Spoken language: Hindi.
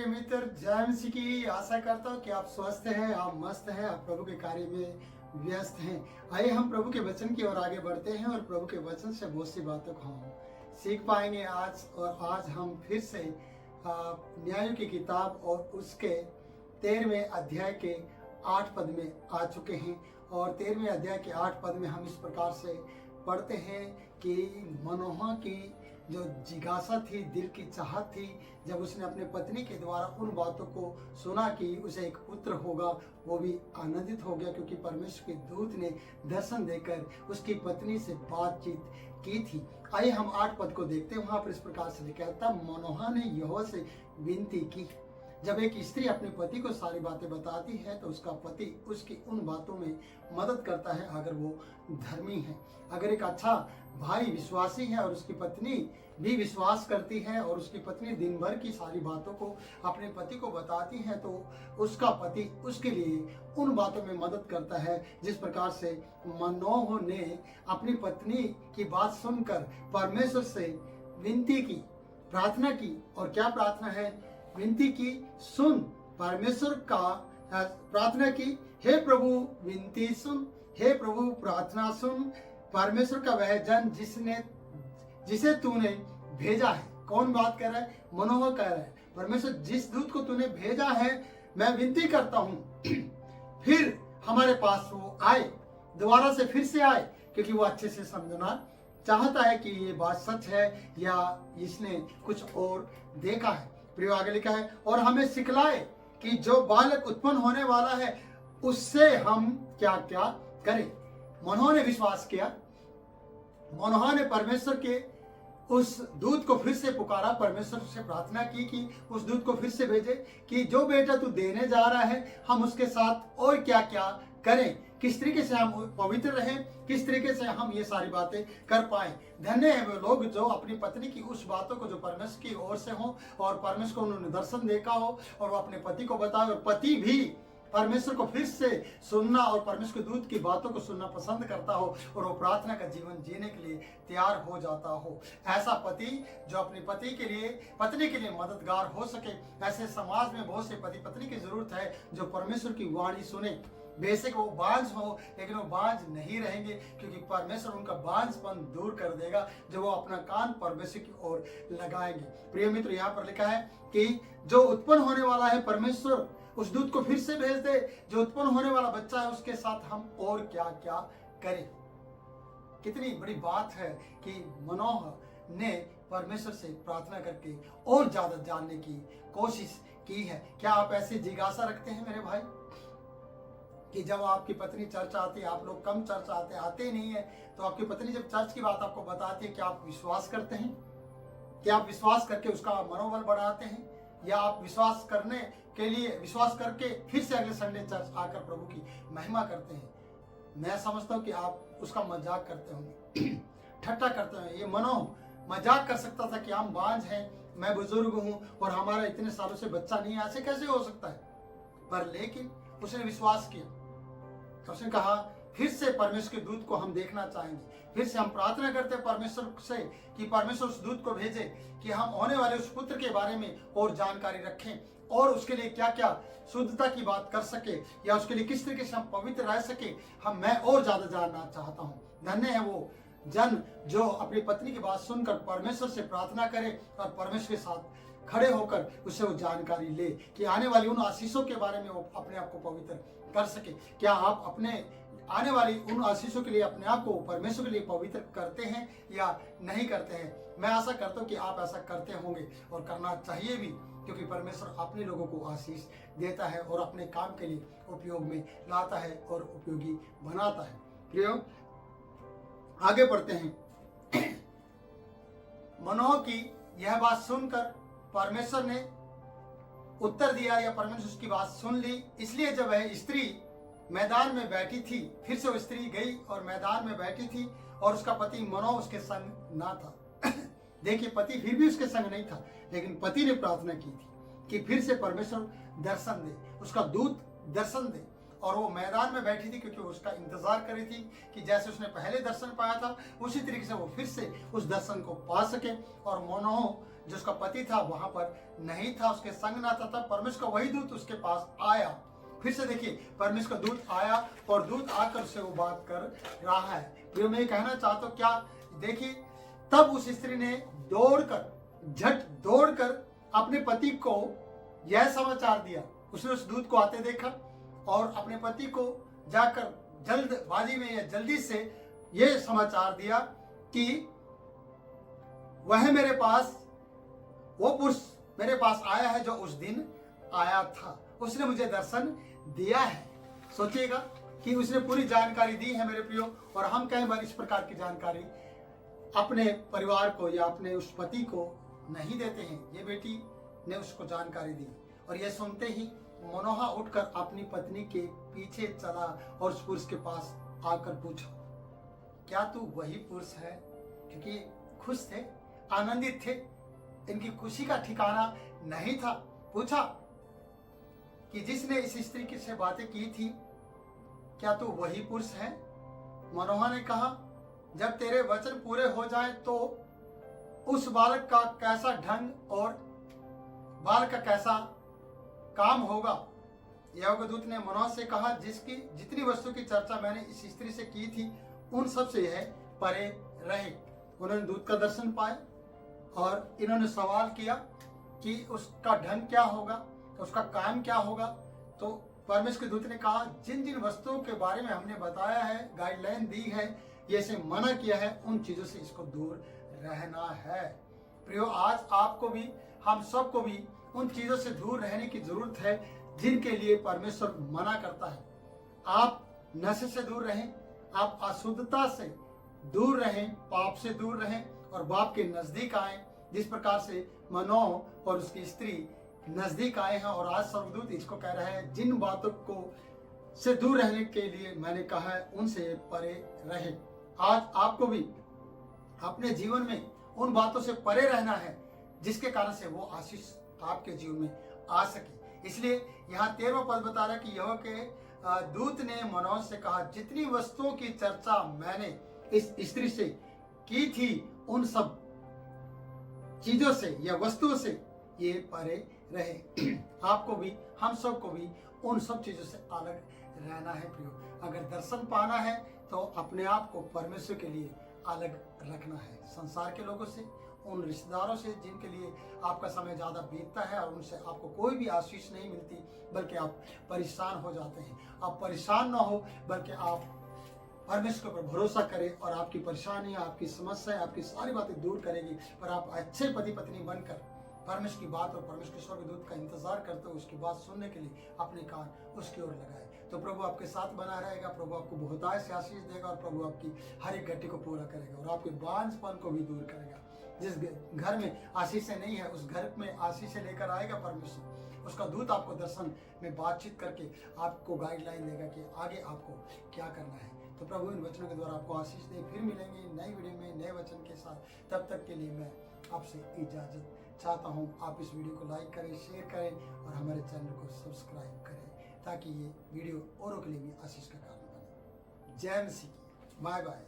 प्रिय मित्र, जय मसीह की। आशा करता हूँ कि आप स्वस्थ हैं, आप मस्त हैं, आप प्रभु के कार्य में व्यस्त हैं। आइए हम प्रभु के वचन की ओर आगे बढ़ते हैं और प्रभु के वचन से बहुत सी बातों को हम सीख पाएंगे आज। और आज हम फिर से न्यायों की किताब और उसके 13वें अध्याय के 8 पद में आ चुके हैं। और 13वें अध्याय के 8 पद में हम इस प्रकार से पढ़ते हैं कि मनोहा की जो जिज्ञासा थी, दिल की चाहत थी, जब उसने अपने पत्नी के द्वारा उन बातों को सुना कि उसे एक पुत्र होगा, वो भी आनंदित हो गया, क्योंकि परमेश्वर के दूत ने दर्शन देकर उसकी पत्नी से बातचीत की थी। आइए हम 8 पद को देखते हैं। वहां पर इस प्रकार से लिखा है, तब मनोहा ने यहोवा से विनती की। जब एक स्त्री अपने पति को सारी बातें बताती है तो उसका पति उसकी उन बातों में मदद करता है, अगर वो धर्मी है। अगर एक अच्छा भाई विश्वासी है और उसकी पत्नी भी विश्वास करती है और उसकी पत्नी दिन भर की सारी बातों को अपने पति को बताती है, तो उसका पति उसके लिए उन बातों में मदद करता है। जिस प्रकार से मनोह ने अपनी पत्नी की बात सुनकर परमेश्वर से विनती की, प्रार्थना की। और क्या प्रार्थना है? विनती की, सुन। परमेश्वर का प्रार्थना की, हे प्रभु विनती सुन, हे प्रभु प्रार्थना सुन। परमेश्वर का वह जन जिसे तूने भेजा है। कौन बात कर रहा है? मनोह कह रहा है, परमेश्वर जिस दूत को तूने भेजा है, मैं विनती करता हूं फिर हमारे पास वो आए, दोबारा से फिर से आए, क्योंकि वो अच्छे से समझना चाहता है कि ये बात सच है या इसने कुछ और देखा है। प्रिय, आगे लिखा है, और हमें सिखलाए कि जो बालक उत्पन्न होने वाला है उससे हम क्या क्या करें। मनोह ने विश्वास किया। मनोह ने परमेश्वर के उस दूत को फिर से पुकारा, परमेश्वर से प्रार्थना की कि उस दूत को फिर से भेजे कि जो बेटा तू देने जा रहा है, हम उसके साथ और क्या क्या करें, किस तरीके से हम पवित्र रहें, किस तरीके से हम ये सारी बातें कर पाए। धन्य है वे लोग जो अपनी पत्नी की उस बातों को जो परमेश्वर की ओर से हो और परमेश्वर को उन्होंने दर्शन देखा हो और वो अपने पति को बताए, और पति भी परमेश्वर को फिर से सुनना और परमेश्वर के दूत की बातों को सुनना पसंद करता हो और वो प्रार्थना का जीवन जीने के लिए तैयार हो जाता हो। ऐसा पति जो अपनी पत्नी के लिए मददगार हो सके। ऐसे समाज में बहुत से पति पत्नी की जरूरत है जो परमेश्वर की वाणी सुने। बेशक वो बांझ हो, लेकिन वो बांझ नहीं रहेंगे, क्योंकि परमेश्वर उनका बांझपन दूर कर देगा जो वो अपना कान परमेश्वर की ओर लगाएंगे। प्रिय मित्र, यहाँ पर लिखा है कि जो उत्पन्न होने वाला है, परमेश्वर उस दूत को फिर से भेज दे। जो उत्पन्न होने वाला बच्चा है उसके साथ हम और क्या क्या करें। कितनी बड़ी बात है कि मनोह ने परमेश्वर से प्रार्थना करके और ज्यादा जानने की कोशिश की है। क्या आप ऐसी जिज्ञासा रखते हैं मेरे भाई कि जब आपकी पत्नी चर्च आती है, आप लोग कम चर्च आते नहीं है, तो आपकी पत्नी जब चर्च की बात आपको बताती है, क्या आप विश्वास करते हैं? क्या आप विश्वास करके उसका मनोबल बढ़ाते हैं, या आप विश्वास करके फिर से अगले संडे चर्च आकर प्रभु की महिमा करते हैं? मैं समझता हूँ कि आप उसका मजाक करते होंगे, ठट्टा करते होंगे। ये मनोह मजाक कर सकता था कि हम बांझ हैं, मैं बुजुर्ग हूँ और हमारा इतने सालों से बच्चा नहीं है, ऐसे कैसे हो सकता है? पर लेकिन उसने विश्वास किया। उसने कहा, फिर से परमेश्वर के दूत को हम देखना चाहेंगे। फिर से हम प्रार्थना करते हैं परमेश्वर से कि परमेश्वर उस दूत को भेजे कि हम होने वाले उस पुत्र के बारे में और जानकारी रखें और उसके लिए क्या क्या शुद्धता की बात कर सके, या उसके लिए किस तरीके से हम पवित्र रह सके। मैं और ज्यादा जानना चाहता हूँ। धन्य है वो जन जो अपनी पत्नी की बात सुनकर परमेश्वर से प्रार्थना करे और परमेश्वर के साथ खड़े होकर उससे वो जानकारी ले कि आने वाली उन आशीषों के बारे में वो अपने आप को पवित्र कर सके। क्या आप अपने आने वाली उन आशीषों के लिए अपने आप को परमेश्वर के लिए पवित्र करते हैं या नहीं करते हैं? मैं आशा करता हूँ कि आप ऐसा करते होंगे और करना चाहिए भी, क्योंकि परमेश्वर अपने लोगों को आशीष देता है और अपने काम के लिए उपयोग में लाता है और उपयोगी बनाता है। प्रियो, आगे बढ़ते हैं। मनोह की यह बात सुनकर परमेश्वर ने उत्तर दिया, या परमेश्वर उसकी बात सुन ली। इसलिए जब वह स्त्री मैदान में बैठी थी, फिर से वो स्त्री गई और मैदान में बैठी थी और उसका पति मनोह उसके संग ना था। देखिए, पति फिर भी उसके संग नहीं था, लेकिन पति ने प्रार्थना की थी कि फिर से परमेश्वर दर्शन दे, उसका दूत दर्शन दे और वो मैदान में बैठी थी क्योंकि उसका इंतजार कर रही थी कि जैसे उसने पहले दर्शन पाया था उसी तरीके से वो फिर से उस दर्शन को पा सके। और मनोह जो उसका पति था वहां पर नहीं था, उसके संग ना था, तब परमेश्वर का वही दूत उसके पास आया। फिर से देखिए, परमेश्वर का दूत आया और दूत आकर से वो बात कर रहा है। जो मैं कहना चाहता हूँ, क्या देखिए, तब उस स्त्री ने झट दौड़कर अपने पति को यह समाचार दिया। उसने उस दूत को आते देखा और अपने पति को जाकर जल्दबाजी में या जल्दी से यह समाचार दिया कि वह मेरे पास, वो पुरुष मेरे पास आया है जो उस दिन आया था, उसने मुझे दर्शन दिया है। सोचिएगा कि उसने पूरी जानकारी दी है मेरे प्रियो। और हम कई बार इस प्रकार की जानकारी अपने परिवार को या अपने उस पति को नहीं देते हैं। ये बेटी ने उसको जानकारी दी और यह सुनते ही मनोहा उठकर अपनी पत्नी के पीछे चला और उस पुरुष के पास आकर पूछा, क्या तू वही पुरुष है? क्योंकि खुश थे, आनंदित थे, इनकी खुशी का ठिकाना नहीं था। पूछा कि जिसने इस स्त्री से बातें की थी, क्या तू वही पुरुष है? मनोहा ने कहा, जब तेरे वचन पूरे हो जाए तो उस बालक का कैसा ढंग और बालक का कैसा काम होगा। यहोवा के दूत ने मनोह से कहा, जिसकी जितनी वस्तु की चर्चा मैंने इस स्त्री से की थी उन सब से यह परे रहे। उन्होंने दूत का दर्शन पाया और इन्होंने सवाल किया कि उसका ढंग क्या होगा, उसका काम क्या होगा। तो परमेश्वर के दूत ने कहा, जिन जिन वस्तुओं के बारे में हमने बताया है, गाइडलाइन दी है, ये इसे मना किया है, उन चीजों से इसको दूर रहना है। प्रियो, आज आपको भी, हम सबको भी उन चीजों से दूर रहने की जरूरत है जिनके लिए परमेश्वर मना करता है। आप नशे से दूर रहें, आप अशुद्धता से दूर रहें, पाप से दूर रहें और बाप के नजदीक आए, जिस प्रकार से मनोह और उसकी स्त्री नजदीक आए हैं। और आज स्वर्गदूत इसको कह रहा है, जिन बातों को से दूर रहने के लिए मैंने कहा है उनसे परे रहे। आज आपको भी अपने जीवन में उन बातों से परे रहना है जिसके कारण से वो आशीष आपके जीवन में आ सके। इसलिए यहाँ 13वां पद बता रहा है कि यहोवा के दूत ने मनोह से कहा, जितनी वस्तुओं की चर्चा मैंने इस स्त्री से की थी उन सब चीजों से या वस्तुओं से ये परे रहे। आपको भी, हम सबको भी उन सब चीजों से अलग रहना है प्रियो। अगर दर्शन पाना है तो अपने आप को परमेश्वर के लिए अलग रखना है, संसार के लोगों से, उन रिश्तेदारों से जिनके लिए आपका समय ज़्यादा बीतता है और उनसे आपको कोई भी आशीष नहीं मिलती, बल्कि आप परेशान हो जाते हैं। आप परेशान ना हो, बल्कि आप परमेश्वर पर भरोसा करें और आपकी परेशानी, आपकी समस्या, आपकी सारी बातें दूर करेगी। पर आप अच्छे पति पत्नी बनकर परमेश्वर की बात और परमेश्वर के स्वर्गदूत का इंतजार करते हो, उसकी बात सुनने के लिए अपने कान उसकी ओर लगाए, तो प्रभु आपके साथ बना रहेगा। प्रभु आपको बहुतायत से आशीष देगा और प्रभु आपकी हर एक घटी को पूरा करेगा और आपके बांझपन को भी दूर करेगा। जिस घर में आशीष नहीं है उस घर में आशीष लेकर आएगा परमेश्वर। उसका दूत आपको दर्शन में बातचीत करके आपको गाइडलाइन देगा कि आगे आपको क्या करना है। तो प्रभु इन वचनों के द्वारा आपको आशीष दे। फिर मिलेंगे नई वीडियो में नए वचन के साथ। तब तक के लिए मैं आपसे इजाजत चाहता हूँ। आप इस वीडियो को लाइक करें, शेयर करें और हमारे चैनल को सब्सक्राइब करें ताकि ये वीडियो औरों के लिए भी आशीष का कारण बने। जय मसीह की। Bye bye.